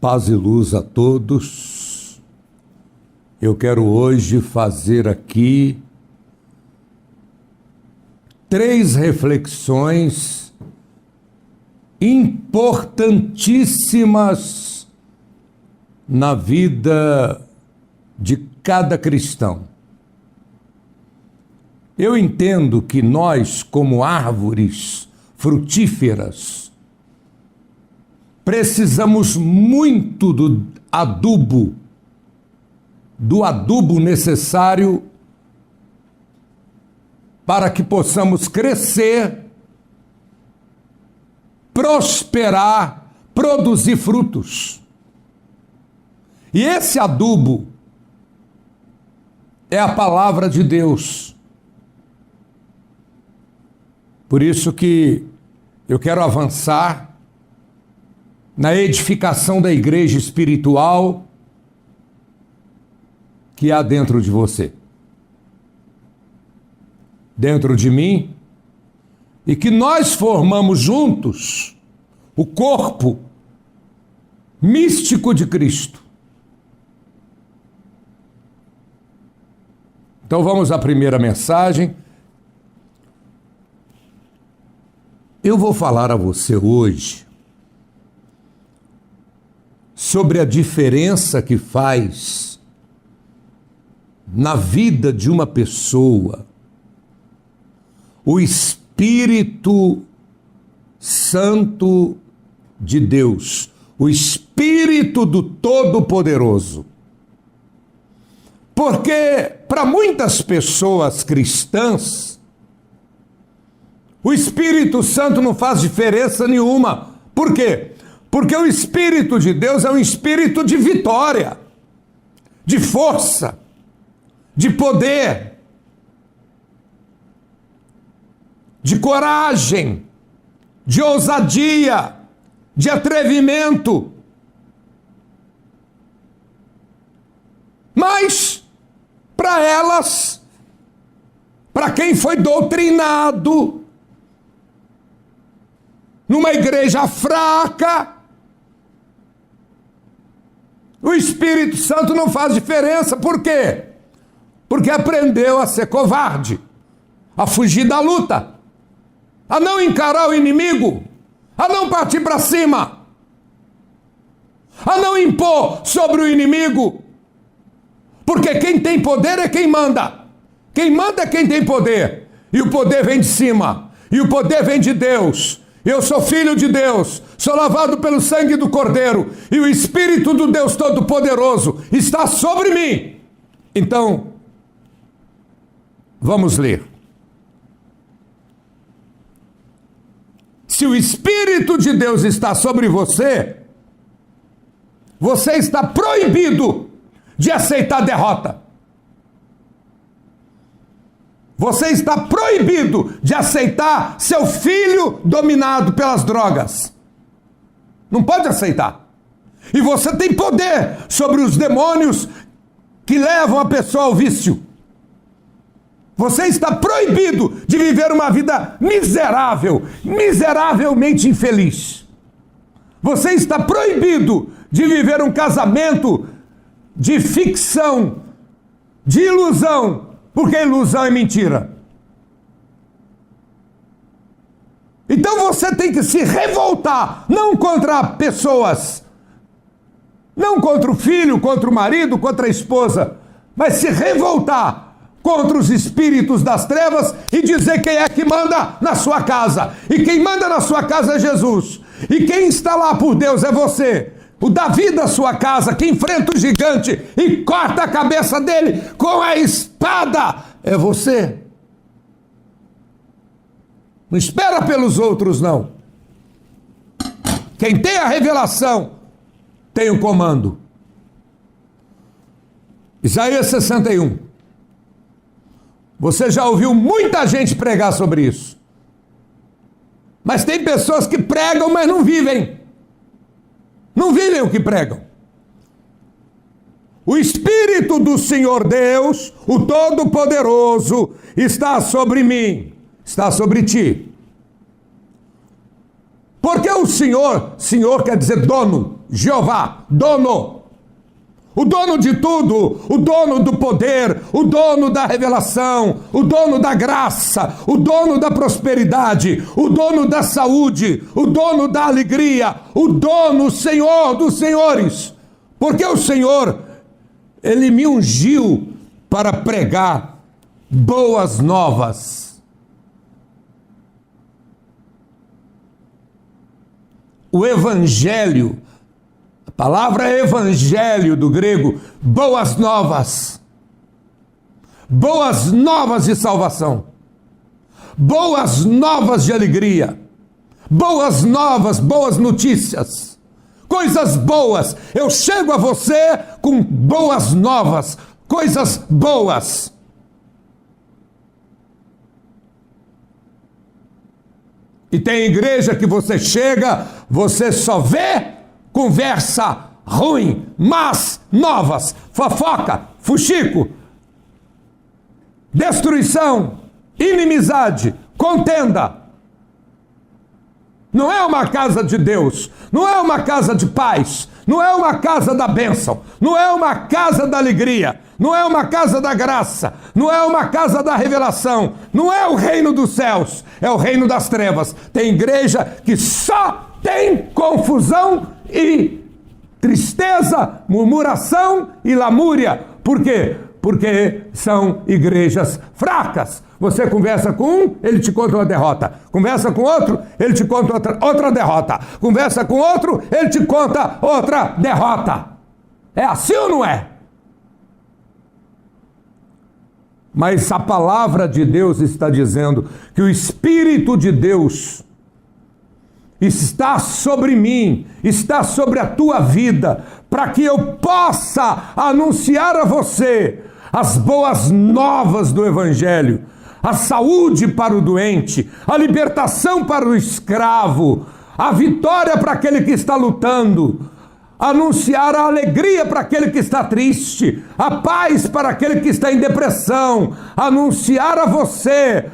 Paz e luz a todos. Eu quero hoje fazer aqui 3 reflexões importantíssimas na vida de cada cristão. Eu entendo que nós, como árvores frutíferas, precisamos muito do adubo necessário para que possamos crescer, prosperar, produzir frutos. E esse adubo é a palavra de Deus. Por isso que eu quero avançar na edificação da igreja espiritual que há dentro de você, dentro de mim, e que nós formamos juntos o corpo místico de Cristo. Então vamos à primeira mensagem. Eu vou falar a você hoje sobre a diferença que faz na vida de uma pessoa o Espírito Santo de Deus, o Espírito do Todo-Poderoso. Porque para muitas pessoas cristãs, o Espírito Santo não faz diferença nenhuma. Por quê? Porque o Espírito de Deus é um espírito de vitória, de força, de poder, de coragem, de ousadia, de atrevimento. Mas, para elas, para quem foi doutrinado numa igreja fraca, o Espírito Santo não faz diferença. Por quê? Porque aprendeu a ser covarde, a fugir da luta, a não encarar o inimigo, a não partir para cima, a não impor sobre o inimigo. Porque quem tem poder é quem manda. Quem manda é quem tem poder. E o poder vem de cima. E o poder vem de Deus. Eu sou filho de Deus, sou lavado pelo sangue do Cordeiro, e o Espírito do Deus Todo-Poderoso está sobre mim. Então, vamos ler. Se o Espírito de Deus está sobre você, você está proibido de aceitar derrota. Você está proibido de aceitar seu filho dominado pelas drogas. Não pode aceitar. E você tem poder sobre os demônios que levam a pessoa ao vício. Você está proibido de viver uma vida miserável, miseravelmente infeliz. Você está proibido de viver um casamento de ficção, de ilusão, porque ilusão é mentira. Então você tem que se revoltar, não contra pessoas, não contra o filho, contra o marido, contra a esposa, mas se revoltar contra os espíritos das trevas e dizer quem é que manda na sua casa. E quem manda na sua casa é Jesus. E quem está lá por Deus é você. O Davi da sua casa, que enfrenta o gigante e corta a cabeça dele com a espada, é você. Não espera pelos outros, não. Quem tem a revelação tem o comando. Isaías 61. Você já ouviu muita gente pregar sobre isso. Mas tem pessoas que pregam, mas não vivem. Não vivem o que pregam. O Espírito do Senhor Deus, o Todo-Poderoso, está sobre mim, está sobre ti. Porque o Senhor quer dizer dono, Jeová, dono. O dono de tudo, o dono do poder, o dono da revelação, o dono da graça, o dono da prosperidade, o dono da saúde, o dono da alegria, o dono, o Senhor dos senhores. Porque o Senhor, Ele me ungiu para pregar boas novas. O Evangelho, a palavra evangelho do grego, boas novas. Boas novas de salvação. Boas novas de alegria. Boas novas, boas notícias. Coisas boas. Eu chego a você com boas novas. Coisas boas. E tem igreja que você chega, você só vê conversa ruim, mas novas, fofoca, fuxico, destruição, inimizade, contenda. Não é uma casa de Deus, não é uma casa de paz, não é uma casa da bênção, não é uma casa da alegria, não é uma casa da graça, não é uma casa da revelação, não é o reino dos céus, é o reino das trevas. Tem igreja que só tem confusão e tristeza, murmuração e lamúria. Por quê? Porque são igrejas fracas. Você conversa com um, ele te conta uma derrota. Conversa com outro, ele te conta outra derrota. Conversa com outro, ele te conta outra derrota. É assim ou não é? Mas a palavra de Deus está dizendo que o Espírito de Deus está sobre mim, está sobre a tua vida, para que eu possa anunciar a você as boas novas do Evangelho, a saúde para o doente, a libertação para o escravo, a vitória para aquele que está lutando, anunciar a alegria para aquele que está triste, a paz para aquele que está em depressão, anunciar a você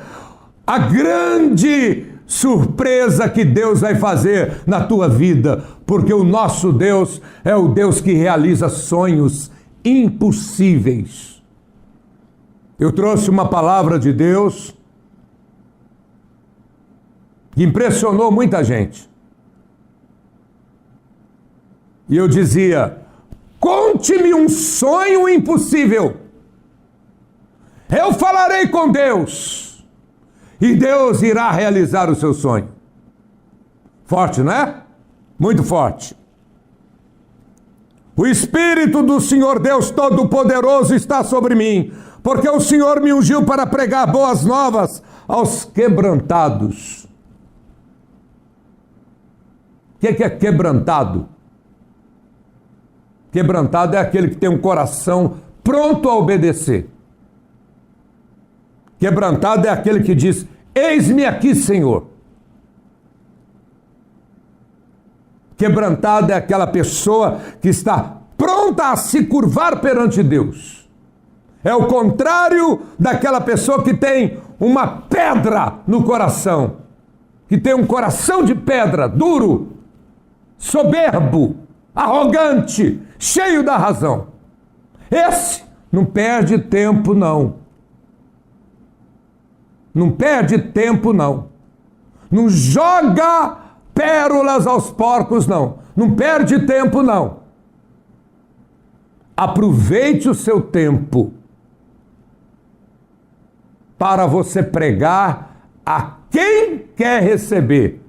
a grande surpresa que Deus vai fazer na tua vida, porque o nosso Deus é o Deus que realiza sonhos impossíveis. Eu trouxe uma palavra de Deus que impressionou muita gente. E eu dizia: conte-me um sonho impossível. Eu falarei com Deus. E Deus irá realizar o seu sonho. Forte, não é? Muito forte. O Espírito do Senhor Deus Todo-Poderoso está sobre mim, porque o Senhor me ungiu para pregar boas novas aos quebrantados. O que é quebrantado? Quebrantado é aquele que tem um coração pronto a obedecer. Quebrantado é aquele que diz: eis-me aqui, Senhor. Quebrantado é aquela pessoa que está pronta a se curvar perante Deus. É o contrário daquela pessoa que tem uma pedra no coração, que tem um coração de pedra, duro, soberbo, arrogante, cheio da razão. Esse não perde tempo, não. Não perde tempo, não. Não joga pérolas aos porcos, não. Não perde tempo, não. Aproveite o seu tempo para você pregar a quem quer receber.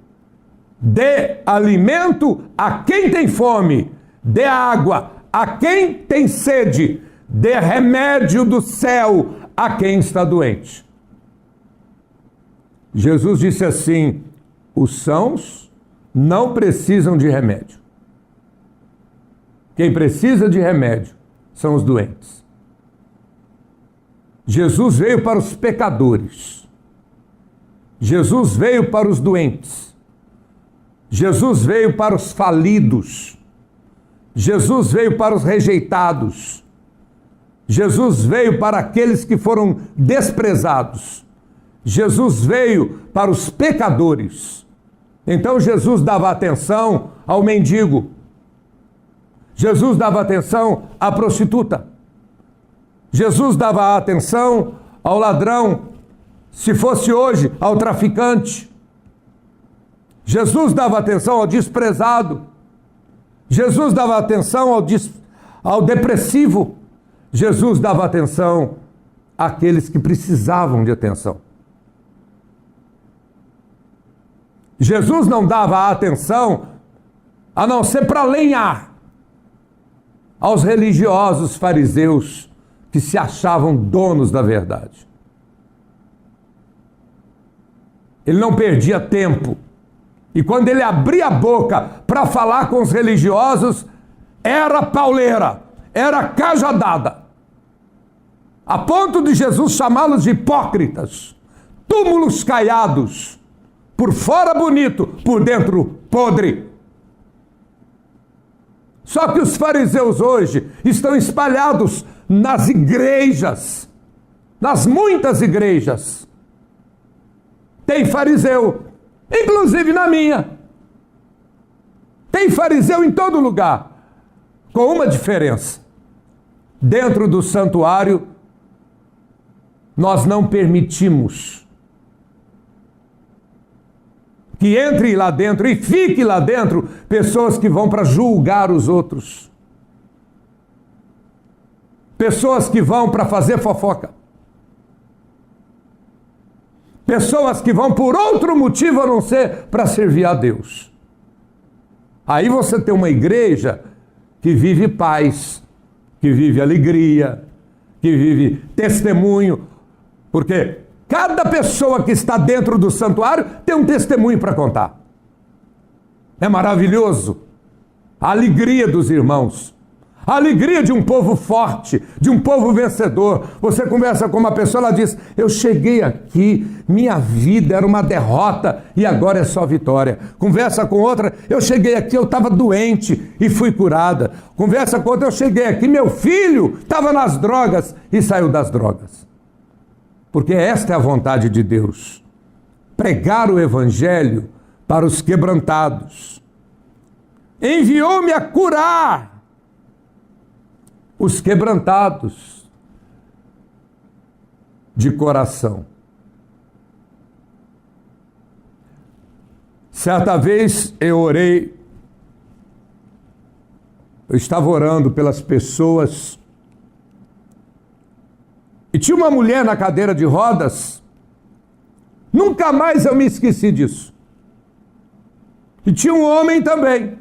Dê alimento a quem tem fome. Dê água a quem tem sede. Dê remédio do céu a quem está doente. Jesus disse assim: os sãos não precisam de remédio. Quem precisa de remédio são os doentes. Jesus veio para os pecadores. Jesus veio para os doentes. Jesus veio para os falidos. Jesus veio para os rejeitados. Jesus veio para aqueles que foram desprezados. Jesus veio para os pecadores. Então Jesus dava atenção ao mendigo. Jesus dava atenção à prostituta. Jesus dava atenção ao ladrão, se fosse hoje, ao traficante. Jesus dava atenção ao desprezado. Jesus dava atenção ao depressivo. Jesus dava atenção àqueles que precisavam de atenção. Jesus não dava atenção a não ser para lenhar aos religiosos fariseus que se achavam donos da verdade. Ele não perdia tempo. E quando ele abria a boca para falar com os religiosos, era pauleira, era cajadada. A ponto de Jesus chamá-los de hipócritas, túmulos caiados, por fora bonito, por dentro podre. Só que os fariseus hoje estão espalhados nas igrejas, nas muitas igrejas. Tem fariseu, inclusive na minha. Tem fariseu em todo lugar, com uma diferença. Dentro do santuário, nós não permitimos que entre lá dentro e fique lá dentro pessoas que vão para julgar os outros. Pessoas que vão para fazer fofoca. Pessoas que vão por outro motivo a não ser para servir a Deus. Aí você tem uma igreja que vive paz, que vive alegria, que vive testemunho, porque cada pessoa que está dentro do santuário tem um testemunho para contar. É maravilhoso a alegria dos irmãos, a alegria de um povo forte, de um povo vencedor. Você conversa com uma pessoa, ela diz: eu cheguei aqui, minha vida era uma derrota e agora é só vitória. Conversa com outra: eu cheguei aqui, eu estava doente e fui curada. Conversa com outra: eu cheguei aqui, meu filho estava nas drogas e saiu das drogas. Porque esta é a vontade de Deus: pregar o evangelho para os quebrantados. Enviou-me a curar os quebrantados de coração. Certa vez eu orei, eu estava orando pelas pessoas, e tinha uma mulher na cadeira de rodas, nunca mais eu me esqueci disso. E tinha um homem também.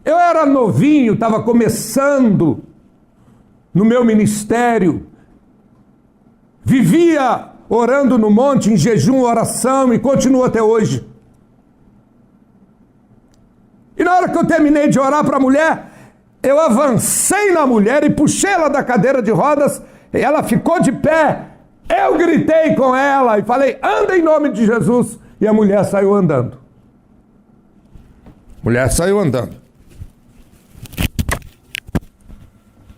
Eu era novinho, estava começando no meu ministério, vivia orando no monte, em jejum, oração, e continuo até hoje. E na hora que eu terminei de orar para a mulher, eu avancei na mulher e puxei ela da cadeira de rodas, e ela ficou de pé. Eu gritei com ela e falei: anda em nome de Jesus. E a mulher saiu andando. Mulher saiu andando.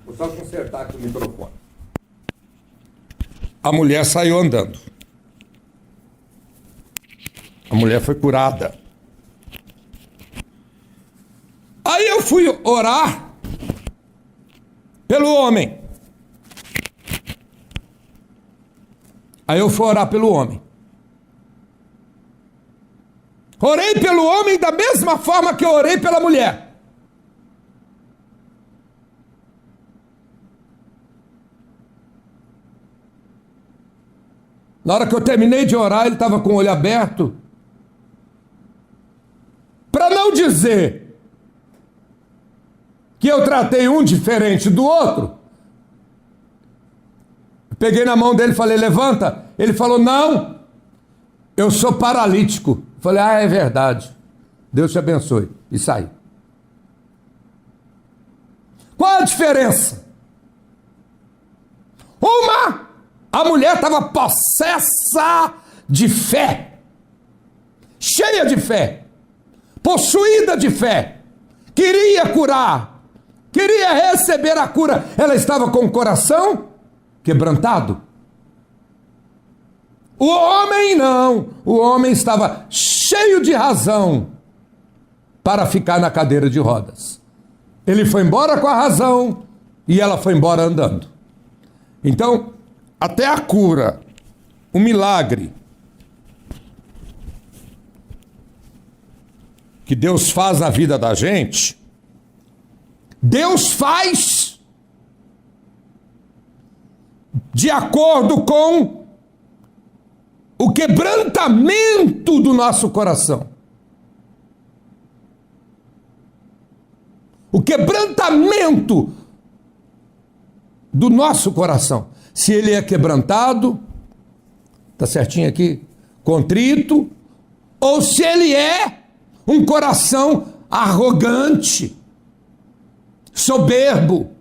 Vou só consertar aqui o microfone. A mulher saiu andando. A mulher foi curada. Aí eu fui orar pelo homem. Aí eu fui orar pelo homem. Orei pelo homem da mesma forma que eu orei pela mulher. Na hora que eu terminei de orar, ele estava com o olho aberto. Para não dizer que eu tratei um diferente do outro, peguei na mão dele e falei: levanta. Ele falou: não, eu sou paralítico. Falei: ah, é verdade, Deus te abençoe. E saí. Qual a diferença? A mulher estava possessa de fé, cheia de fé, possuída de fé, queria curar, queria receber a cura. Ela estava com o coração quebrantado. O homem não, o homem estava cheio de razão, para ficar na cadeira de rodas. Ele foi embora com a razão e ela foi embora andando. Então, até a cura, o milagre que Deus faz na vida da gente, Deus faz de acordo com o quebrantamento do nosso coração. O quebrantamento do nosso coração. Se ele é quebrantado, tá certinho aqui, contrito, ou se ele é um coração arrogante, soberbo.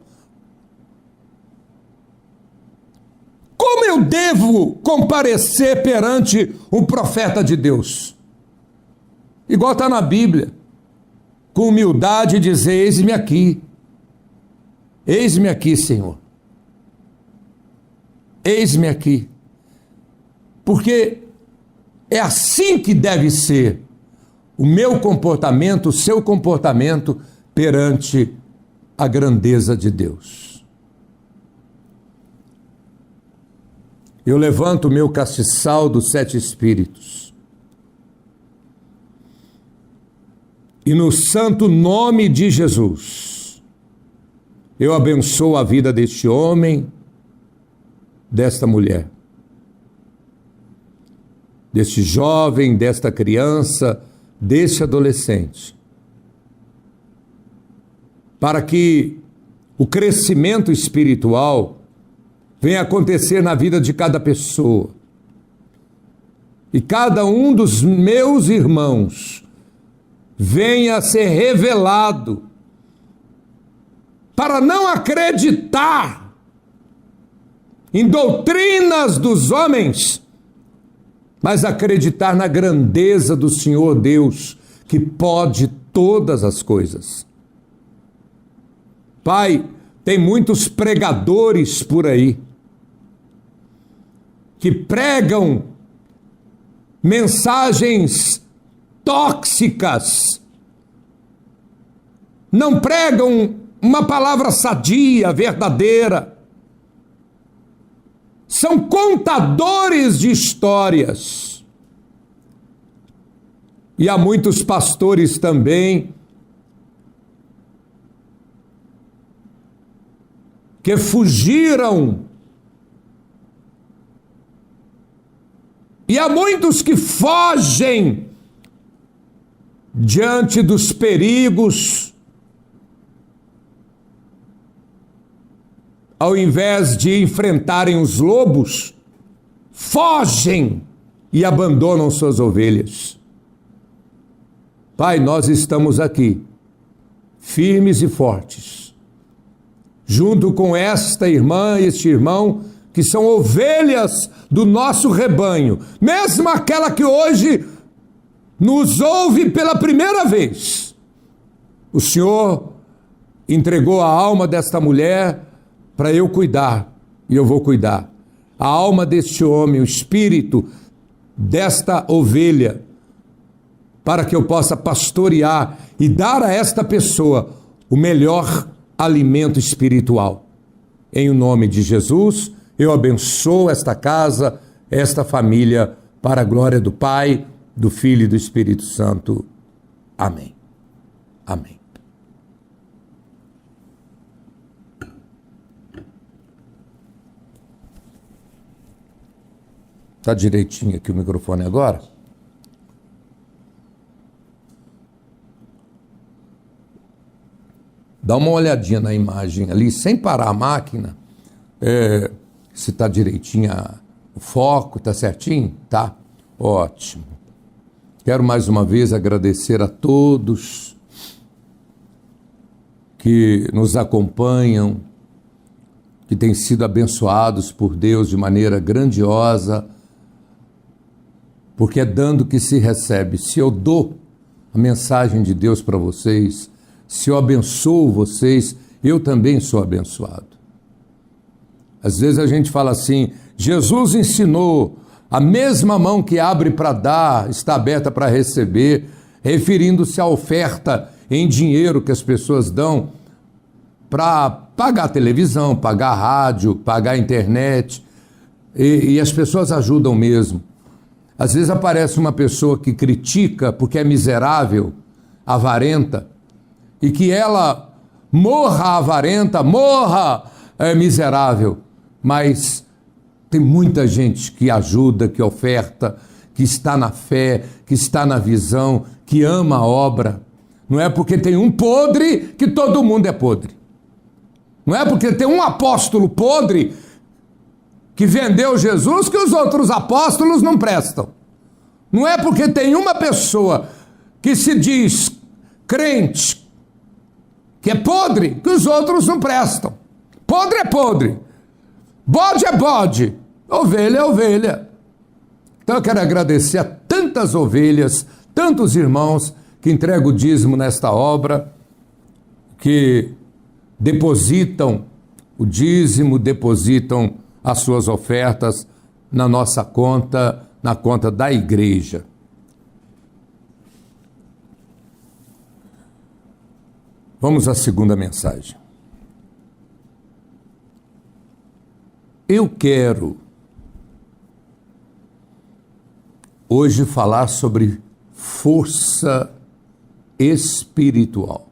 Como eu devo comparecer perante um profeta de Deus? Igual está na Bíblia. Com humildade dizer, eis-me aqui. Eis-me aqui, Senhor. Eis-me aqui. Porque é assim que deve ser o meu comportamento, o seu comportamento perante a grandeza de Deus. Eu levanto o meu castiçal dos 7 espíritos e no santo nome de Jesus, eu abençoo a vida deste homem, desta mulher, deste jovem, desta criança, deste adolescente, para que o crescimento espiritual venha acontecer na vida de cada pessoa. E cada um dos meus irmãos venha a ser revelado para não acreditar em doutrinas dos homens, mas acreditar na grandeza do Senhor Deus, que pode todas as coisas. Pai, tem muitos pregadores por aí, que pregam mensagens tóxicas, não pregam uma palavra sadia, verdadeira, são contadores de histórias. E há muitos pastores também que fugiram. E há muitos que fogem diante dos perigos, ao invés de enfrentarem os lobos, fogem e abandonam suas ovelhas. Pai, nós estamos aqui, firmes e fortes, junto com esta irmã e este irmão, que são ovelhas do nosso rebanho, mesmo aquela que hoje nos ouve pela primeira vez. O Senhor entregou a alma desta mulher para eu cuidar, e eu vou cuidar. A alma deste homem, o espírito desta ovelha, para que eu possa pastorear e dar a esta pessoa o melhor alimento espiritual. Em o nome de Jesus, eu abençoo esta casa, esta família, para a glória do Pai, do Filho e do Espírito Santo. Amém. Amém. Está direitinho aqui o microfone agora? Dá uma olhadinha na imagem ali, sem parar a máquina, se está direitinho o foco, está certinho? Tá? Ótimo. Quero mais uma vez agradecer a todos que nos acompanham, que têm sido abençoados por Deus de maneira grandiosa, porque é dando que se recebe. Se eu dou a mensagem de Deus para vocês, se eu abençoo vocês, eu também sou abençoado. Às vezes a gente fala assim, Jesus ensinou, a mesma mão que abre para dar, está aberta para receber. referindo-se à oferta em dinheiro que as pessoas dão para pagar televisão, pagar rádio, pagar internet, e as pessoas ajudam mesmo. Às vezes aparece uma pessoa que critica porque é miserável, avarenta, e que ela morra avarenta, morra miserável, mas tem muita gente que ajuda, que oferta, que está na fé, que está na visão, que ama a obra. Não é porque tem um podre que todo mundo é podre. Não é porque tem um apóstolo podre que vendeu Jesus que os outros apóstolos não prestam. Não é porque tem uma pessoa que se diz crente, que é podre, que os outros não prestam. Podre é podre, bode é bode, ovelha é ovelha. Então eu quero agradecer a tantas ovelhas, tantos irmãos que entregam o dízimo nesta obra, que depositam o dízimo, depositam as suas ofertas na nossa conta, na conta da igreja. Vamos à segunda mensagem. Eu quero hoje falar sobre força espiritual.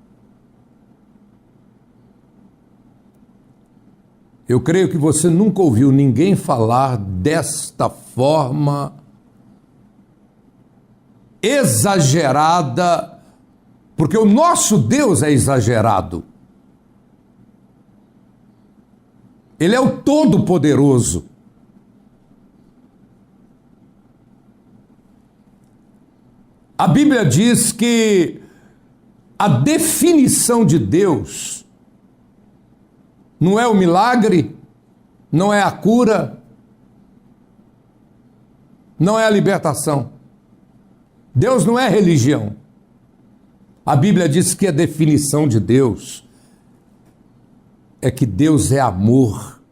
Eu creio que você nunca ouviu ninguém falar desta forma exagerada, porque o nosso Deus é exagerado. Ele é o Todo-Poderoso. A Bíblia diz que a definição de Deus não é o milagre, não é a cura, não é a libertação. Deus não é religião. A Bíblia diz que a definição de Deus é que Deus é amor.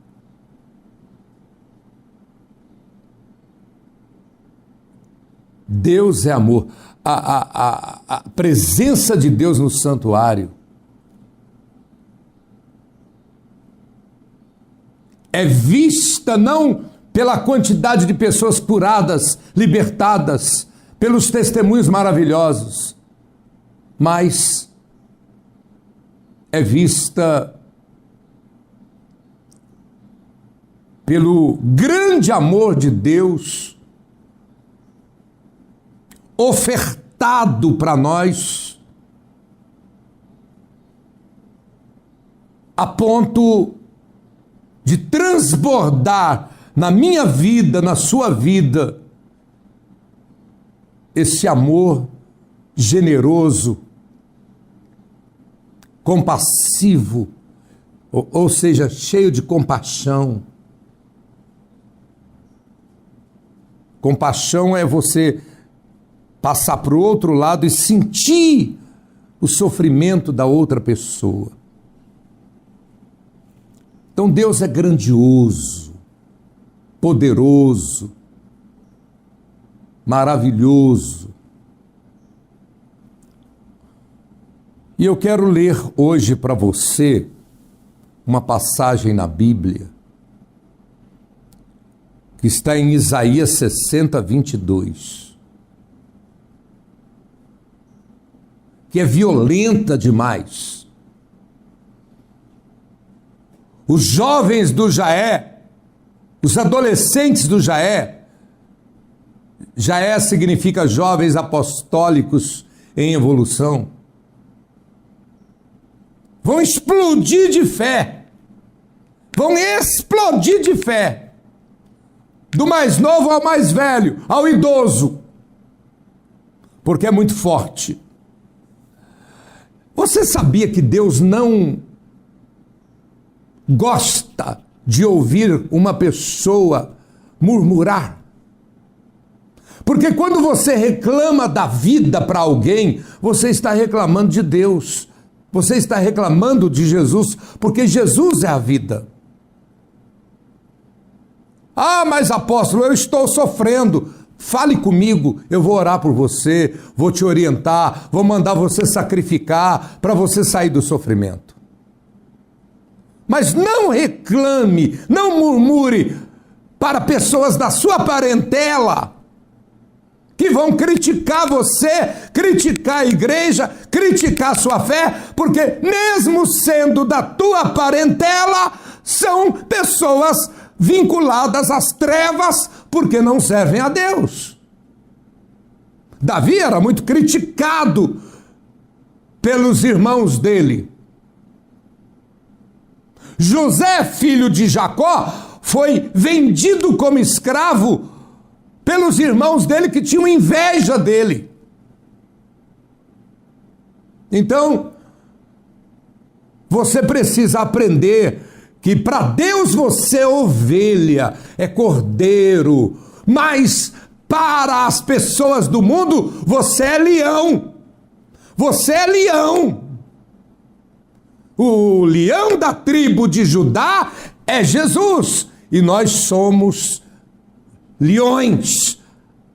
Deus é amor. A presença de Deus no santuário é vista não pela quantidade de pessoas curadas, libertadas, pelos testemunhos maravilhosos, mas é vista pelo grande amor de Deus ofertado para nós, a ponto de transbordar na minha vida, na sua vida, esse amor generoso, compassivo, ou seja, cheio de compaixão. Compaixão é você passar para o outro lado e sentir o sofrimento da outra pessoa. Então Deus é grandioso, poderoso, maravilhoso. E eu quero ler hoje para você uma passagem na Bíblia que está em Isaías 60, 22, que é violenta demais. Os jovens do Jaé, os adolescentes do Jaé, Jaé significa jovens apostólicos em evolução, vão explodir de fé, vão explodir de fé, do mais novo ao mais velho, ao idoso, porque é muito forte. Você sabia que Deus não gosta de ouvir uma pessoa murmurar? Porque quando você reclama da vida para alguém, você está reclamando de Deus, você está reclamando de Jesus, porque Jesus é a vida. Ah, mas apóstolo, eu estou sofrendo. Fale comigo, eu vou orar por você, vou te orientar, vou mandar você sacrificar para você sair do sofrimento. Mas não reclame, não murmure para pessoas da sua parentela que vão criticar você, criticar a igreja, criticar a sua fé, porque mesmo sendo da tua parentela, são pessoas vinculadas às trevas, porque não servem a Deus. Davi era muito criticado pelos irmãos dele. José, filho de Jacó, foi vendido como escravo pelos irmãos dele que tinham inveja dele. Então, você precisa aprender que para Deus você é ovelha, é cordeiro, mas para as pessoas do mundo você é leão. Você é leão. O leão da tribo de Judá é Jesus, e nós somos leões,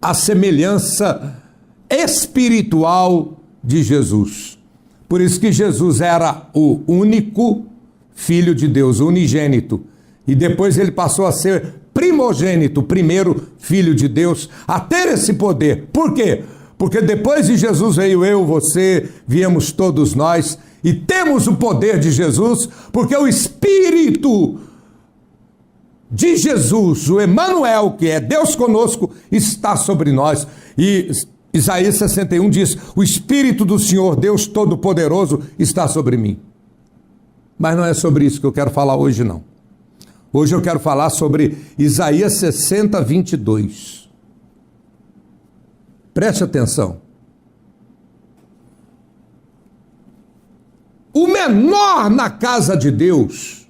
a semelhança espiritual de Jesus. Por isso que Jesus era o único Filho de Deus, unigênito, e depois ele passou a ser primogênito, o primeiro Filho de Deus, a ter esse poder. Por quê? Porque depois de Jesus veio eu, você, viemos todos nós, e temos o poder de Jesus, porque o Espírito de Jesus, o Emanuel, que é Deus conosco, está sobre nós. E Isaías 61 diz: o Espírito do Senhor, Deus Todo-Poderoso, está sobre mim. Mas não é sobre isso que eu quero falar hoje, não. Hoje eu quero falar sobre Isaías 60, 22. Preste atenção. O menor na casa de Deus,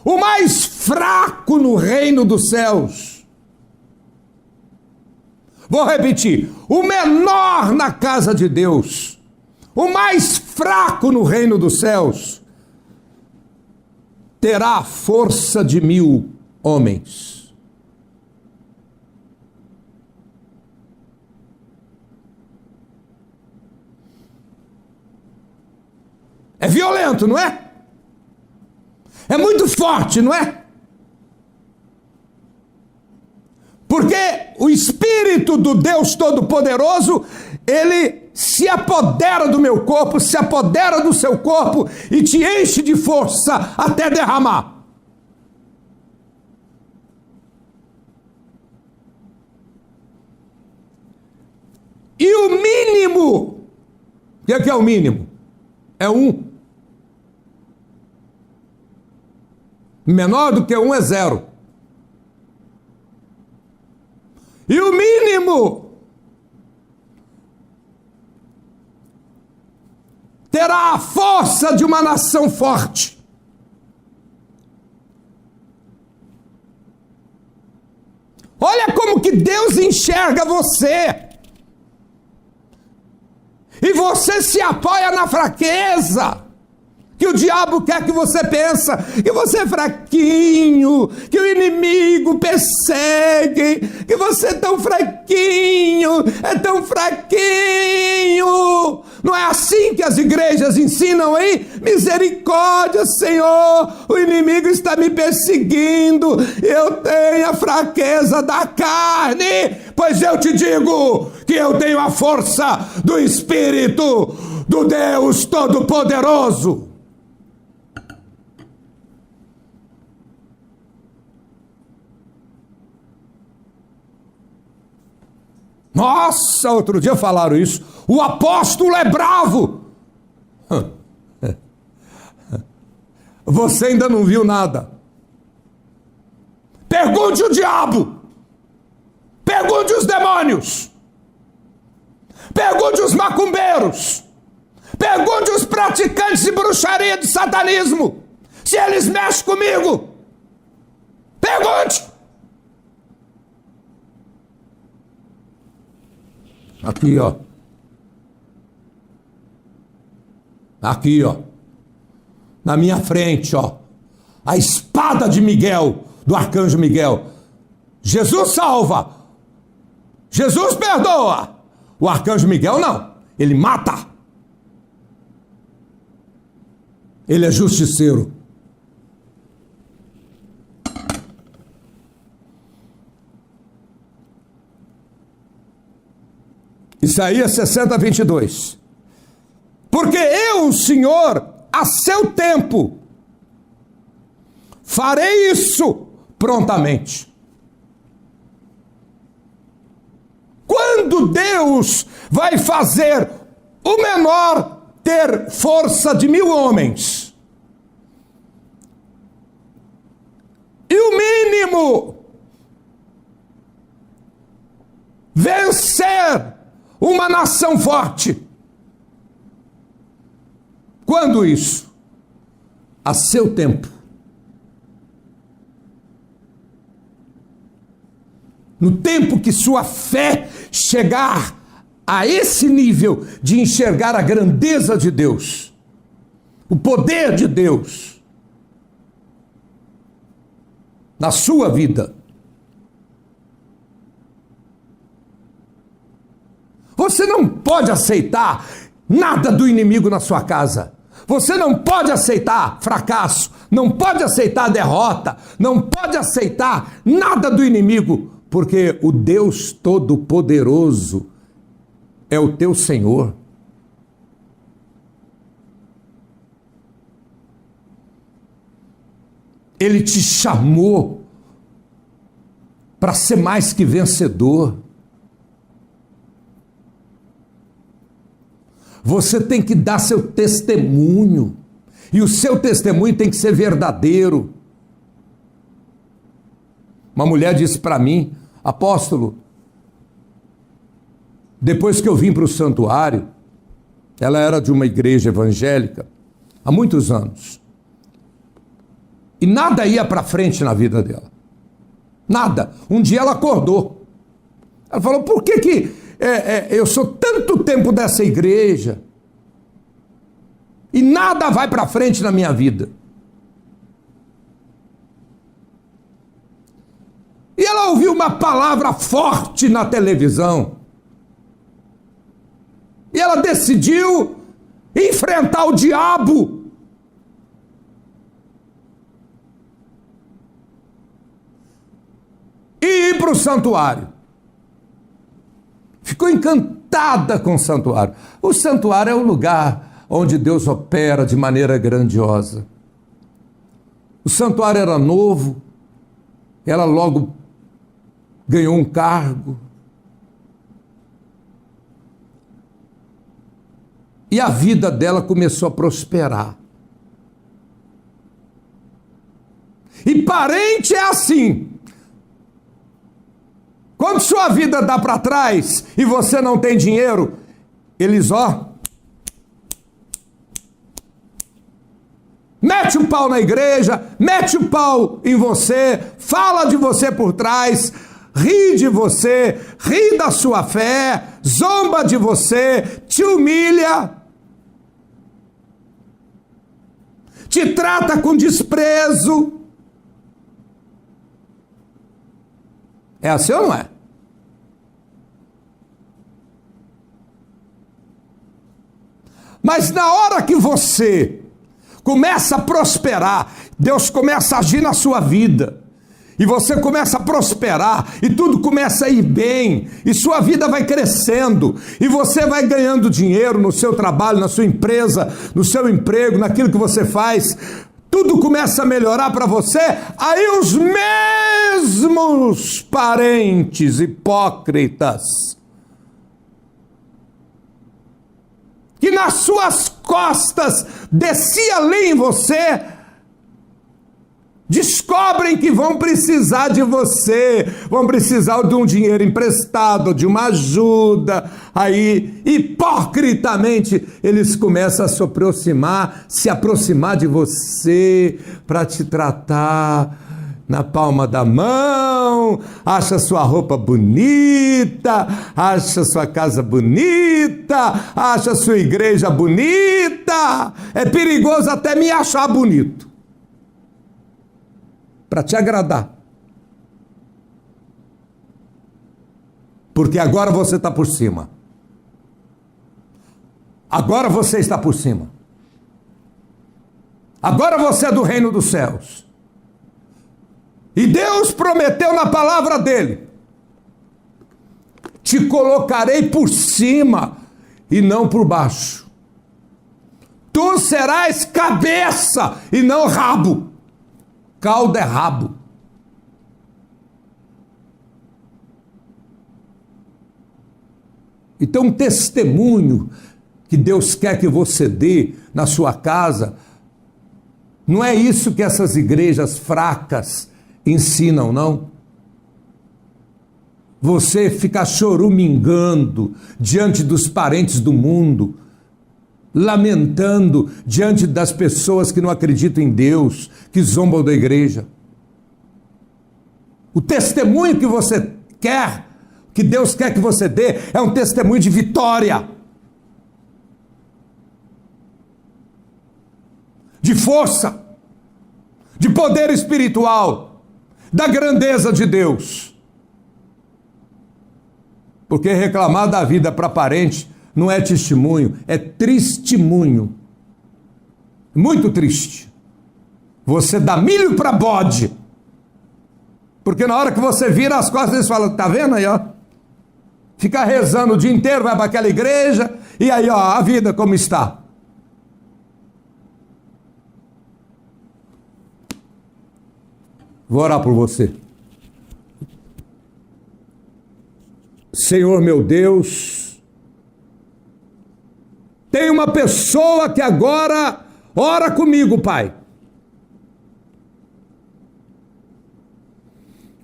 o mais fraco no reino dos céus. Vou repetir: o menor na casa de Deus, o mais fraco no reino dos céus, terá a força de 1000 homens. É violento, não é? É muito forte, não é? Porque o Espírito do Deus Todo-Poderoso, ele se apodera do meu corpo, se apodera do seu corpo e te enche de força até derramar. E o mínimo, o que é o mínimo? É 1. Menor do que 1 é 0. E o mínimo terá a força de uma nação forte. Olha como que Deus enxerga você. E você se apoia na fraqueza, que o diabo quer que você pense, que você é fraquinho, que o inimigo persegue, que você é tão fraquinho, é tão fraquinho. Não é assim que as igrejas ensinam aí? Misericórdia, Senhor, o inimigo está me perseguindo, eu tenho a fraqueza da carne, pois eu te digo que eu tenho a força do Espírito do Deus Todo-Poderoso. Nossa, outro dia falaram isso. O apóstolo é bravo. Você ainda não viu nada. Pergunte o diabo. Pergunte os demônios. Pergunte os macumbeiros. Pergunte os praticantes de bruxaria, de satanismo. Se eles mexem comigo. Pergunte. Aqui, ó. Aqui, ó. Na minha frente, ó. A espada de Miguel, do arcanjo Miguel. Jesus salva, Jesus perdoa. O arcanjo Miguel não, ele mata. Ele é justiceiro. Isaías 60, 22. Porque eu, o Senhor, a seu tempo, farei isso prontamente. Quando Deus vai fazer o menor ter força de 1000 homens, e o mínimo vencer uma nação forte. Quando isso? A seu tempo. No tempo que sua fé chegar a esse nível de enxergar a grandeza de Deus, o poder de Deus na sua vida. Você não pode aceitar nada do inimigo na sua casa. Você não pode aceitar fracasso, não pode aceitar derrota, não pode aceitar nada do inimigo, porque o Deus Todo-Poderoso é o teu Senhor. Ele te chamou para ser mais que vencedor. Você tem que dar seu testemunho, e o seu testemunho tem que ser verdadeiro. Uma mulher disse para mim: apóstolo, depois que eu vim para o santuário, ela era de uma igreja evangélica há muitos anos, e nada ia para frente na vida dela, nada. Um dia ela acordou, ela falou: por que eu sou tanto tempo dessa igreja e nada vai para frente na minha vida? E ela ouviu uma palavra forte na televisão, e ela decidiu enfrentar o diabo. E ir para o santuário. Ficou encantada com o santuário. O santuário é o lugar onde Deus opera de maneira grandiosa. O santuário era novo, ela logo ganhou um cargo. E a vida dela começou a prosperar. E parente é assim. Quando sua vida dá para trás e você não tem dinheiro, eles, mete o pau na igreja, mete o pau em você, fala de você por trás, ri de você, ri da sua fé, zomba de você, te humilha, te trata com desprezo. É assim ou não é? Mas na hora que você começa a prosperar, Deus começa a agir na sua vida, e você começa a prosperar, e tudo começa a ir bem, e sua vida vai crescendo, e você vai ganhando dinheiro no seu trabalho, na sua empresa, no seu emprego, naquilo que você faz, tudo começa a melhorar para você, aí os mesmos parentes hipócritas que nas suas costas descia lei em você, descobrem que vão precisar de você, vão precisar de um dinheiro emprestado, de uma ajuda, aí hipocritamente eles começam a se aproximar de você para te tratar na palma da mão, acha sua roupa bonita, acha sua casa bonita, acha sua igreja bonita. É perigoso até me achar bonito, para te agradar. Porque agora você está por cima. Agora você está por cima. Agora você é do reino dos céus. E Deus prometeu na palavra dele: te colocarei por cima e não por baixo. Tu serás cabeça e não rabo. Cauda é rabo. Então, um testemunho que Deus quer que você dê na sua casa, não é isso que essas igrejas fracas ensinam, não. Você ficar chorumingando diante dos parentes do mundo, lamentando diante das pessoas que não acreditam em Deus, que zombam da igreja. O testemunho que você quer, que Deus quer que você dê, é um testemunho de vitória, de força, de poder espiritual, da grandeza de Deus. Porque reclamar da vida para parente não é testemunho, é tristemunho. Muito triste. Você dá milho para bode. Porque na hora que você vira as costas, eles falam: tá vendo aí, ó? Fica rezando o dia inteiro, vai para aquela igreja, e aí, ó, a vida como está. Vou orar por você. Senhor meu Deus, tem uma pessoa que agora ora comigo, Pai.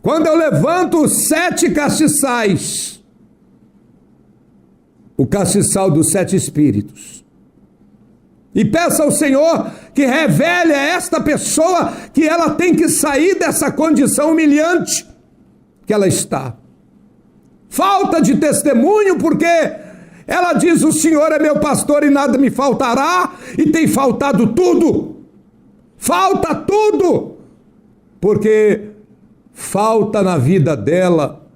Quando eu levanto os 7 castiçais, o castiçal dos 7 espíritos, e peço ao Senhor que revele a esta pessoa que ela tem que sair dessa condição humilhante que ela está. Falta de testemunho, porque ela diz: o Senhor é meu pastor e nada me faltará, e tem faltado tudo. Falta tudo, porque falta na vida dela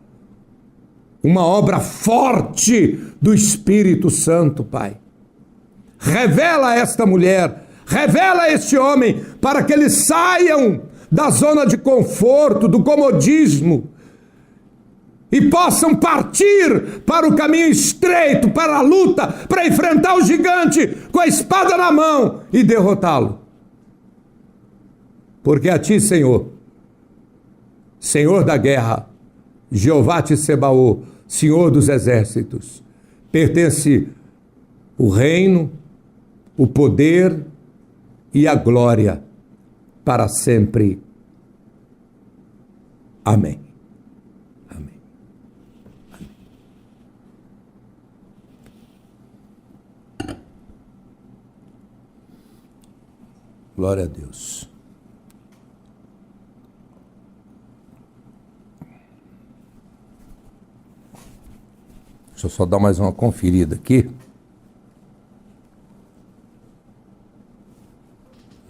uma obra forte do Espírito Santo, Pai. Revela a esta mulher, revela a este homem, para que eles saiam da zona de conforto, do comodismo, e possam partir para o caminho estreito, para a luta, para enfrentar o gigante com a espada na mão e derrotá-lo. Porque a ti, Senhor, Senhor da guerra, Jeová Tsebaô, Senhor dos exércitos, pertence o reino, o poder e a glória para sempre. Amém. Amém. Amém. Glória a Deus. Deixa eu só dar mais uma conferida aqui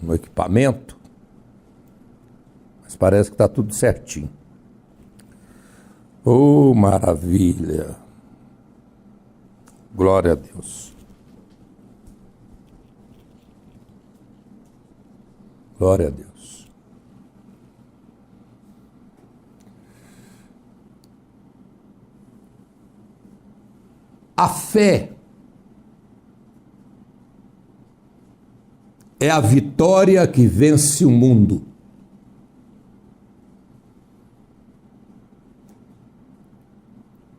no equipamento, mas parece que está tudo certinho. Oh, maravilha! Glória a Deus. Glória a Deus. A fé é a vitória que vence o mundo.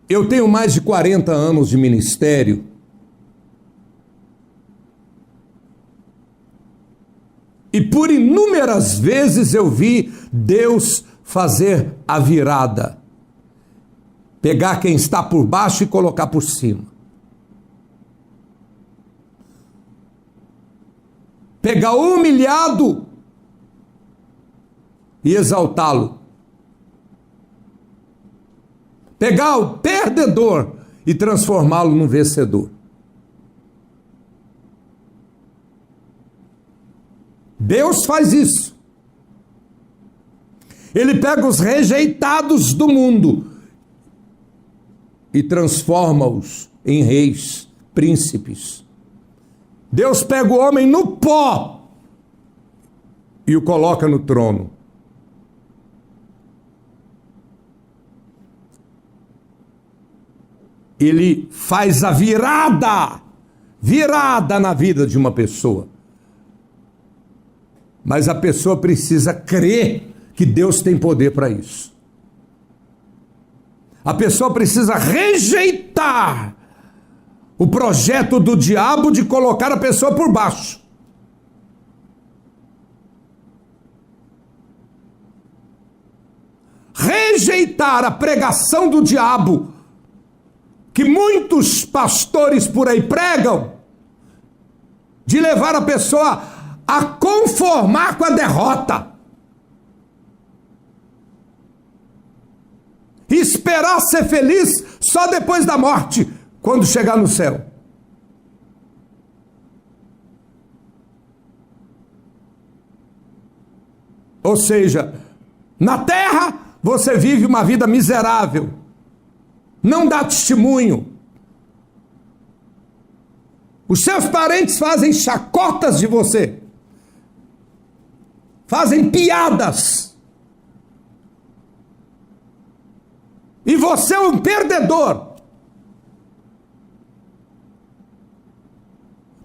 Eu tenho mais de 40 anos de ministério e por inúmeras vezes eu vi Deus fazer a virada. Pegar quem está por baixo e colocar por cima. Pegar o humilhado e exaltá-lo. Pegar o perdedor e transformá-lo num vencedor. Deus faz isso. Ele pega os rejeitados do mundo e transforma-os em reis, príncipes. Deus pega o homem no pó e o coloca no trono. Ele faz a virada na vida de uma pessoa. Mas a pessoa precisa crer que Deus tem poder para isso. A pessoa precisa rejeitar o projeto do diabo de colocar a pessoa por baixo. Rejeitar a pregação do diabo que muitos pastores por aí pregam, de levar a pessoa a conformar com a derrota. E esperar ser feliz só depois da morte, quando chegar no céu. Ou seja, na terra você vive uma vida miserável, não dá testemunho. Os seus parentes fazem chacotas de você, fazem piadas, e você é um perdedor,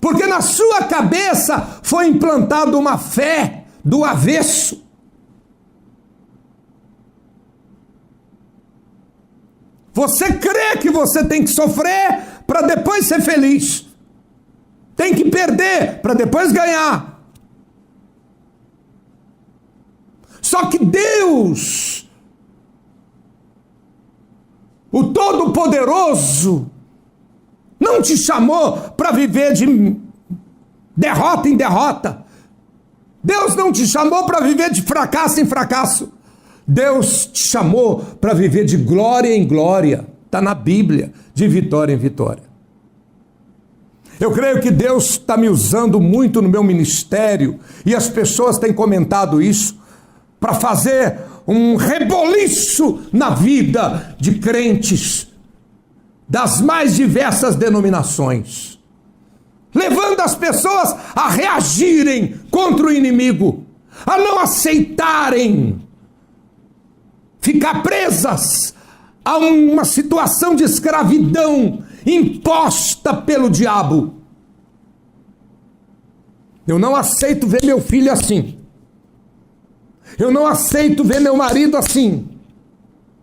porque na sua cabeça foi implantada uma fé do avesso. Você crê que você tem que sofrer para depois ser feliz. Tem que perder para depois ganhar. Só que Deus, o Todo-Poderoso, não te chamou para viver de derrota em derrota. Deus não te chamou para viver de fracasso em fracasso. Deus te chamou para viver de glória em glória. Está na Bíblia, de vitória em vitória. Eu creio que Deus está me usando muito no meu ministério, e as pessoas têm comentado isso, para fazer um reboliço na vida de crentes das mais diversas denominações, levando as pessoas a reagirem contra o inimigo, a não aceitarem ficar presas a uma situação de escravidão imposta pelo diabo. Eu não aceito ver meu filho assim. Eu não aceito ver meu marido assim.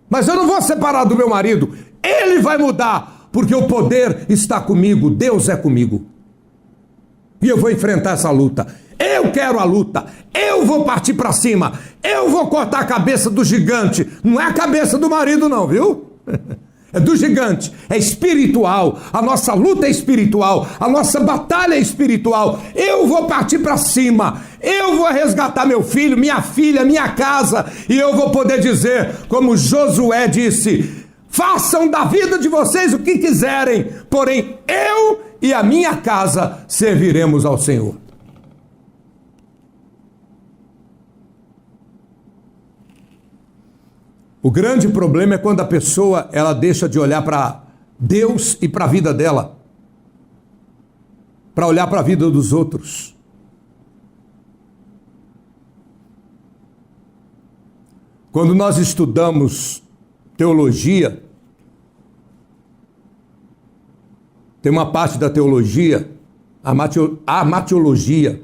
Mas eu não vou separar do meu marido. Ele vai mudar, porque o poder está comigo. Deus é comigo. E eu vou enfrentar essa luta. Eu quero a luta. Eu vou partir para cima. Eu vou cortar a cabeça do gigante. Não é a cabeça do marido não, viu? É do gigante, é espiritual. A nossa luta é espiritual, a nossa batalha é espiritual. Eu vou partir para cima, eu vou resgatar meu filho, minha filha, minha casa, e eu vou poder dizer, como Josué disse: façam da vida de vocês o que quiserem, porém eu e a minha casa serviremos ao Senhor. O grande problema é quando a pessoa ela deixa de olhar para Deus e para a vida dela, para olhar para a vida dos outros. Quando nós estudamos teologia, tem uma parte da teologia, a martiologia,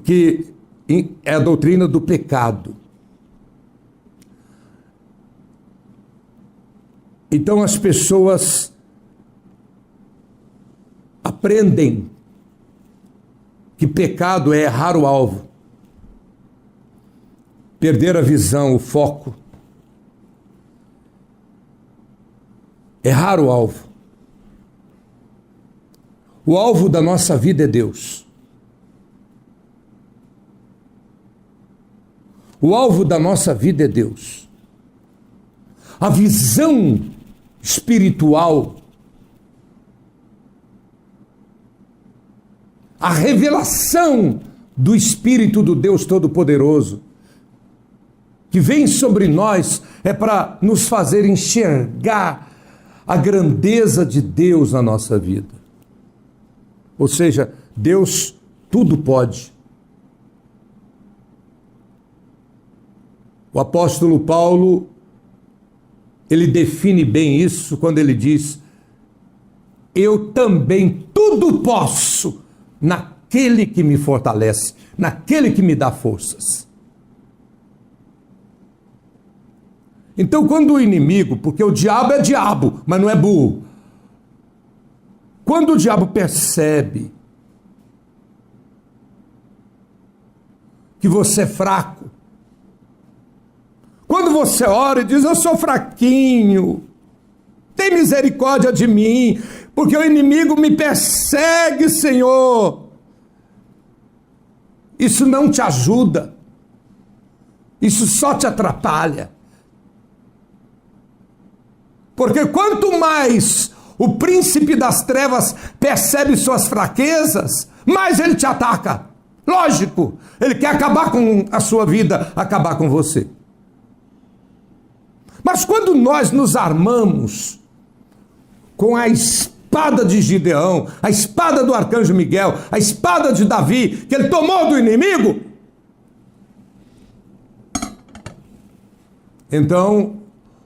que é a doutrina do pecado. Então as pessoas aprendem que pecado é errar o alvo, perder a visão, o foco, errar o alvo. O alvo da nossa vida é Deus. O alvo da nossa vida é Deus. A visão espiritual, a revelação do Espírito do Deus Todo-Poderoso, que vem sobre nós é para nos fazer enxergar a grandeza de Deus na nossa vida. Ou seja, Deus tudo pode. O apóstolo Paulo, ele define bem isso quando ele diz: eu também tudo posso naquele que me fortalece, naquele que me dá forças. Então, quando o inimigo, porque o diabo é diabo, mas não é burro, quando o diabo percebe que você é fraco, quando você ora e diz: eu sou fraquinho, tem misericórdia de mim, porque o inimigo me persegue, Senhor. Isso não te ajuda, isso só te atrapalha. Porque quanto mais o príncipe das trevas percebe suas fraquezas, mais ele te ataca. Lógico, ele quer acabar com a sua vida, acabar com você. Mas quando nós nos armamos com a espada de Gideão, a espada do arcanjo Miguel, a espada de Davi, que ele tomou do inimigo, então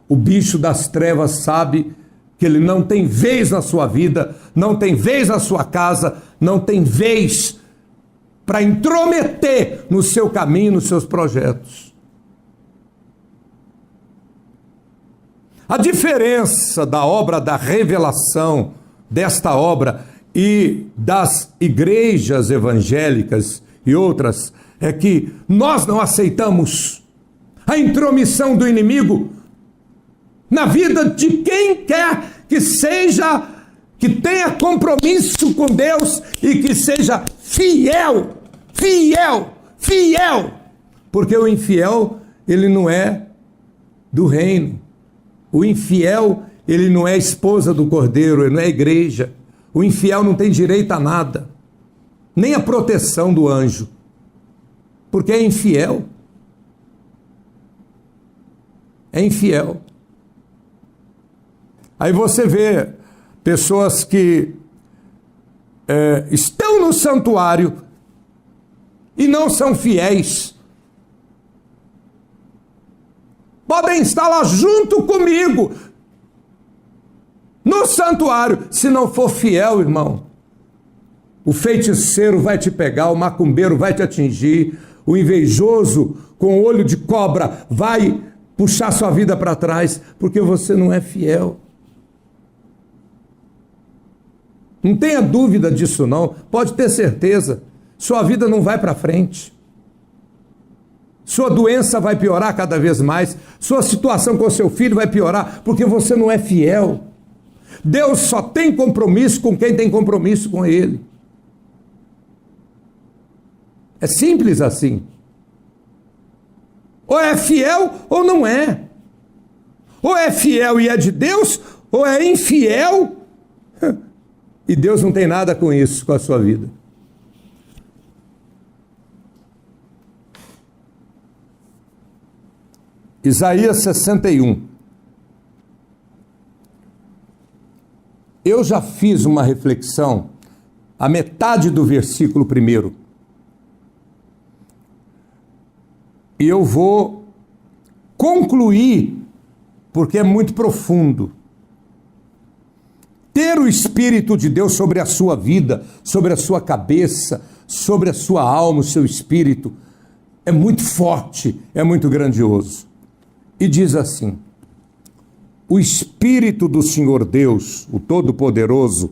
o bicho das trevas sabe que ele não tem vez na sua vida, não tem vez na sua casa, não tem vez para intrometer no seu caminho, nos seus projetos. A diferença da obra da revelação, desta obra, e das igrejas evangélicas e outras, é que nós não aceitamos a intromissão do inimigo na vida de quem quer que seja, que tenha compromisso com Deus e que seja fiel, porque o infiel, ele não é do reino. O infiel, ele não é esposa do cordeiro, ele não é igreja. O infiel não tem direito a nada, nem a proteção do anjo, porque é infiel. É infiel. Aí você vê pessoas que estão no santuário e não são fiéis. Podem estar lá junto comigo no santuário. Se não for fiel, irmão, o feiticeiro vai te pegar, o macumbeiro vai te atingir, o invejoso com o olho de cobra vai puxar sua vida para trás, porque você não é fiel. Não tenha dúvida disso não, pode ter certeza, sua vida não vai para frente. Sua doença vai piorar cada vez mais, sua situação com seu filho vai piorar, porque você não é fiel. Deus só tem compromisso com quem tem compromisso com Ele. É simples assim. Ou é fiel ou não é. Ou é fiel e é de Deus, ou é infiel e Deus não tem nada com isso, com a sua vida. Isaías 61. Eu já fiz uma reflexão, a metade do versículo 1. E eu vou concluir, porque é muito profundo. Ter o Espírito de Deus sobre a sua vida, sobre a sua cabeça, sobre a sua alma, o seu espírito, é muito forte, é muito grandioso. E diz assim: o Espírito do Senhor Deus, o Todo-Poderoso,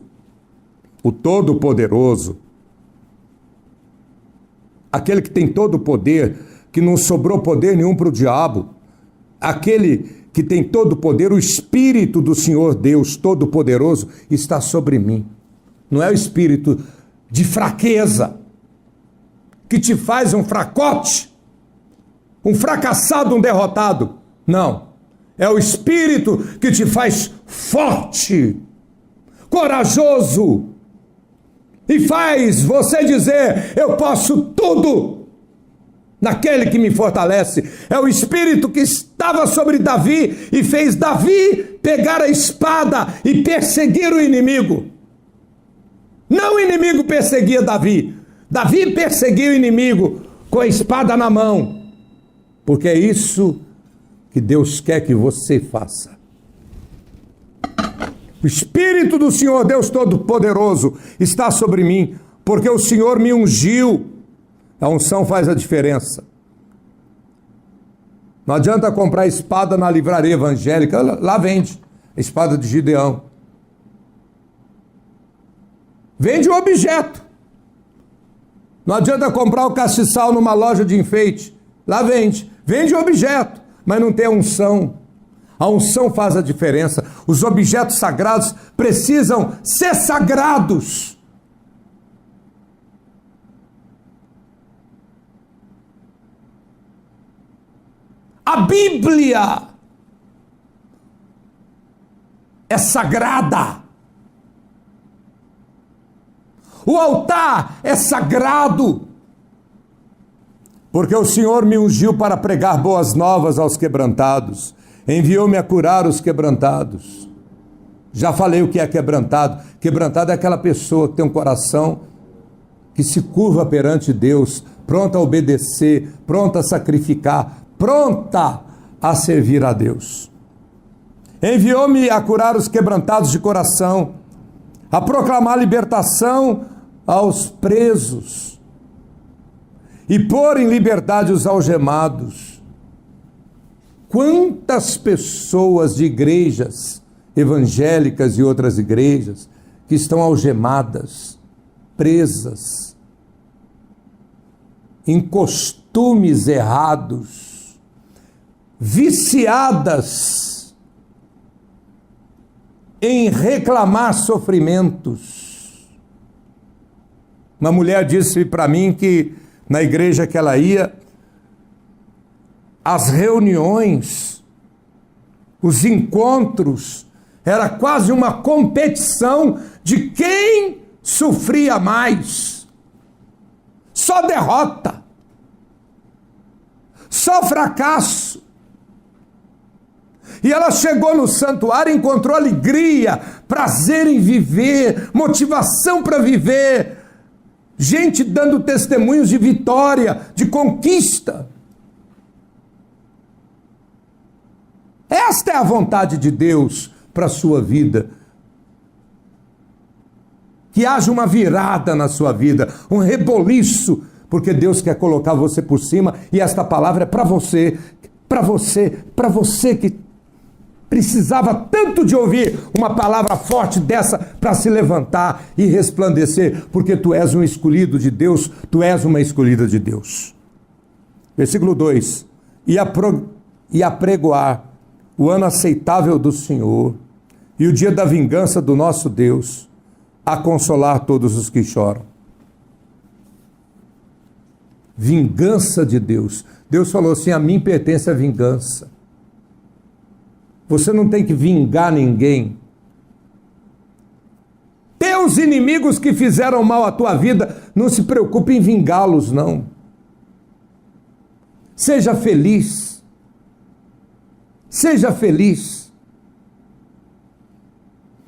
aquele que tem todo o poder, que não sobrou poder nenhum para o diabo, aquele que tem todo o poder, o Espírito do Senhor Deus Todo-Poderoso está sobre mim. Não é o espírito de fraqueza, que te faz um fracote, um fracassado, um derrotado. Não, é o Espírito que te faz forte, corajoso, e faz você dizer: eu posso tudo naquele que me fortalece. É o Espírito que estava sobre Davi e fez Davi pegar a espada e perseguir o inimigo. Não o inimigo perseguia Davi. Davi perseguia o inimigo com a espada na mão. Porque é isso que Deus quer que você faça. O Espírito do Senhor Deus Todo-Poderoso está sobre mim, porque o Senhor me ungiu. A unção faz a diferença. Não adianta comprar espada na livraria evangélica, lá vende a espada de Gideão. Vende o objeto. Não adianta comprar o castiçal numa loja de enfeite, lá vende. Vende o objeto, mas não tem a unção. A unção faz a diferença. Os objetos sagrados precisam ser sagrados. A Bíblia é sagrada. O altar é sagrado. Porque o Senhor me ungiu para pregar boas novas aos quebrantados. Enviou-me a curar os quebrantados. Já falei o que é quebrantado. Quebrantado é aquela pessoa que tem um coração que se curva perante Deus, pronta a obedecer, pronta a sacrificar, pronta a servir a Deus. Enviou-me a curar os quebrantados de coração, a proclamar libertação aos presos e pôr em liberdade os algemados. Quantas pessoas de igrejas evangélicas e outras igrejas que estão algemadas, presas, em costumes errados, viciadas em reclamar sofrimentos. Uma mulher disse para mim que na igreja que ela ia, as reuniões, os encontros, era quase uma competição de quem sofria mais. Só derrota, só fracasso. E ela chegou no santuário e encontrou alegria, prazer em viver, motivação para viver, gente dando testemunhos de vitória, de conquista. Esta é a vontade de Deus para a sua vida. Que haja uma virada na sua vida, um reboliço, porque Deus quer colocar você por cima, e esta palavra é para você, para você, para você que precisava tanto de ouvir uma palavra forte dessa para se levantar e resplandecer, porque tu és um escolhido de Deus, tu és uma escolhida de Deus. Versículo 2, e apregoar o ano aceitável do Senhor e o dia da vingança do nosso Deus, a consolar todos os que choram. Vingança de Deus. Deus falou assim: a mim pertence a vingança. Você não tem que vingar ninguém. Teus inimigos que fizeram mal à tua vida, não se preocupe em vingá-los, não. Seja feliz. Seja feliz.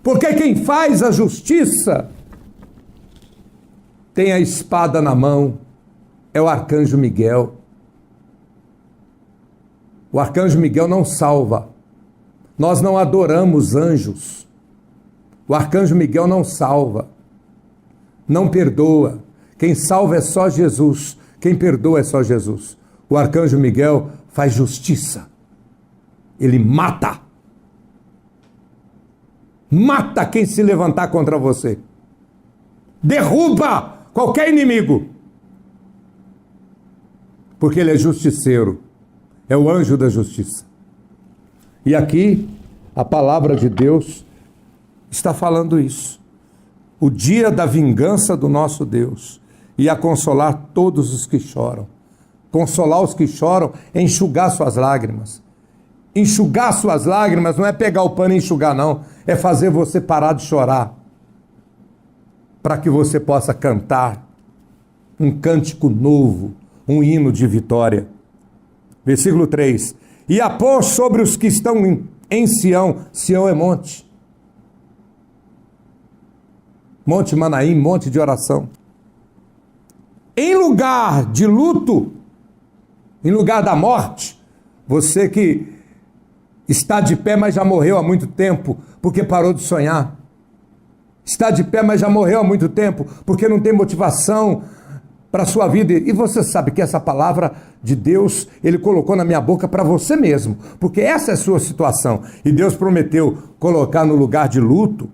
Porque quem faz a justiça tem a espada na mão, é o arcanjo Miguel. O arcanjo Miguel não salva. Nós não adoramos anjos. O arcanjo Miguel não salva, não perdoa. Quem salva é só Jesus, quem perdoa é só Jesus. O arcanjo Miguel faz justiça. Ele mata. Mata quem se levantar contra você. Derruba qualquer inimigo. Porque ele é justiceiro. É o anjo da justiça. E aqui, a palavra de Deus está falando isso. O dia da vingança do nosso Deus e a consolar todos os que choram. Consolar os que choram é enxugar suas lágrimas. Enxugar suas lágrimas não é pegar o pano e enxugar, não. É fazer você parar de chorar. Para que você possa cantar um cântico novo, um hino de vitória. Versículo 3: e a pôr sobre os que estão em Sião. Sião é monte. Monte Manaim, monte de oração. Em lugar de luto, em lugar da morte, você que está de pé, mas já morreu há muito tempo, porque parou de sonhar. Está de pé, mas já morreu há muito tempo, porque não tem motivação para a sua vida. E você sabe que essa palavra de Deus, Ele colocou na minha boca para você mesmo, porque essa é a sua situação. E Deus prometeu colocar no lugar de luto,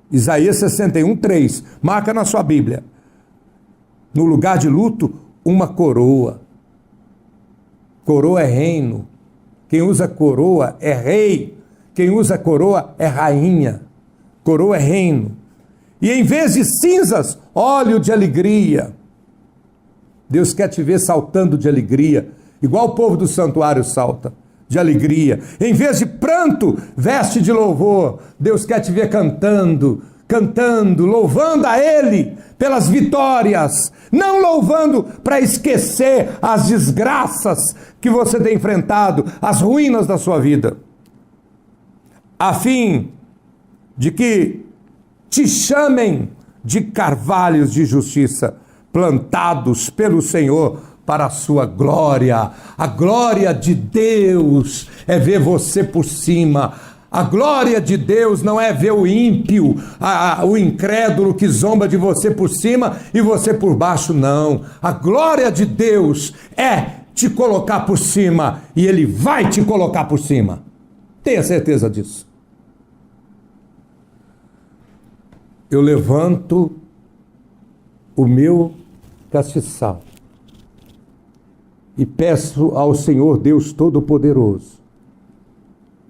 Isaías 61:3, marca na sua Bíblia. No lugar de luto, uma coroa. Coroa é reino. Quem usa coroa é rei. Quem usa coroa é rainha. Coroa é reino. E em vez de cinzas, óleo de alegria. Deus quer te ver saltando de alegria, igual o povo do santuário salta, de alegria. Em vez de pranto, veste de louvor. Deus quer te ver cantando, louvando a Ele pelas vitórias, não louvando para esquecer as desgraças que você tem enfrentado, as ruínas da sua vida, a fim de que te chamem de carvalhos de justiça, plantados pelo Senhor para a sua glória. A glória de Deus é ver você por cima. A glória de Deus não é ver o ímpio, o incrédulo que zomba de você por cima e você por baixo, não. A glória de Deus é te colocar por cima e Ele vai te colocar por cima. Tenha certeza disso. Eu levanto o meu castiçal e peço ao Senhor Deus Todo-Poderoso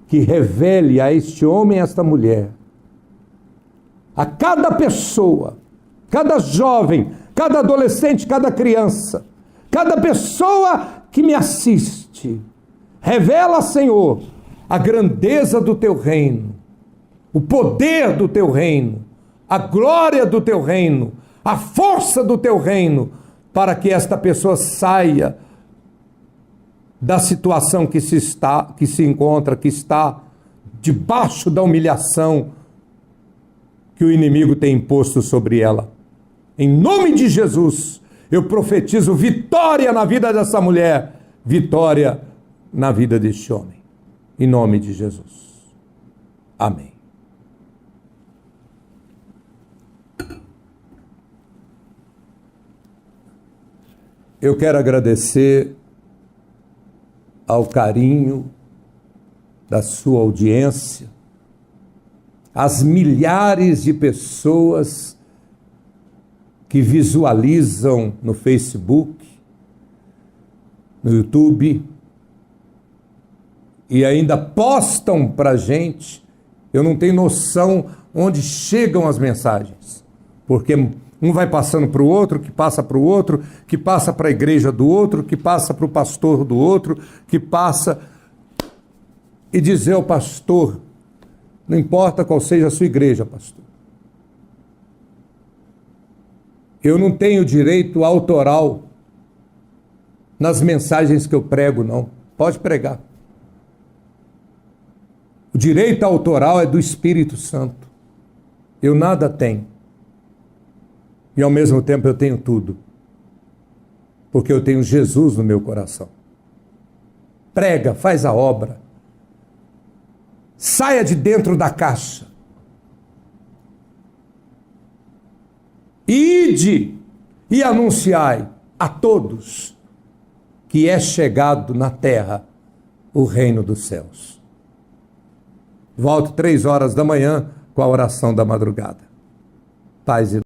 que revele a este homem e a esta mulher, a cada pessoa, cada jovem, cada adolescente, cada criança, cada pessoa que me assiste, revela, Senhor, a grandeza do teu reino, o poder do teu reino, a glória do teu reino, a força do teu reino, para que esta pessoa saia da situação que está debaixo da humilhação que o inimigo tem imposto sobre ela. Em nome de Jesus, eu profetizo vitória na vida dessa mulher, vitória na vida deste homem. Em nome de Jesus. Amém. Eu quero agradecer ao carinho da sua audiência, às milhares de pessoas que visualizam no Facebook, no YouTube, e ainda postam para a gente. Eu não tenho noção onde chegam as mensagens, porque um vai passando para o outro, que passa para o outro, que passa para a igreja do outro, que passa para o pastor do outro, que passa... E dizer ao pastor, não importa qual seja a sua igreja, pastor, eu não tenho direito autoral nas mensagens que eu prego, não. Pode pregar. O direito autoral é do Espírito Santo. Eu nada tenho. E ao mesmo tempo eu tenho tudo, porque eu tenho Jesus no meu coração. Prega, faz a obra, saia de dentro da caixa, ide e anunciai a todos que é chegado na terra o reino dos céus. Volto 3 horas da manhã com a oração da madrugada. Paz e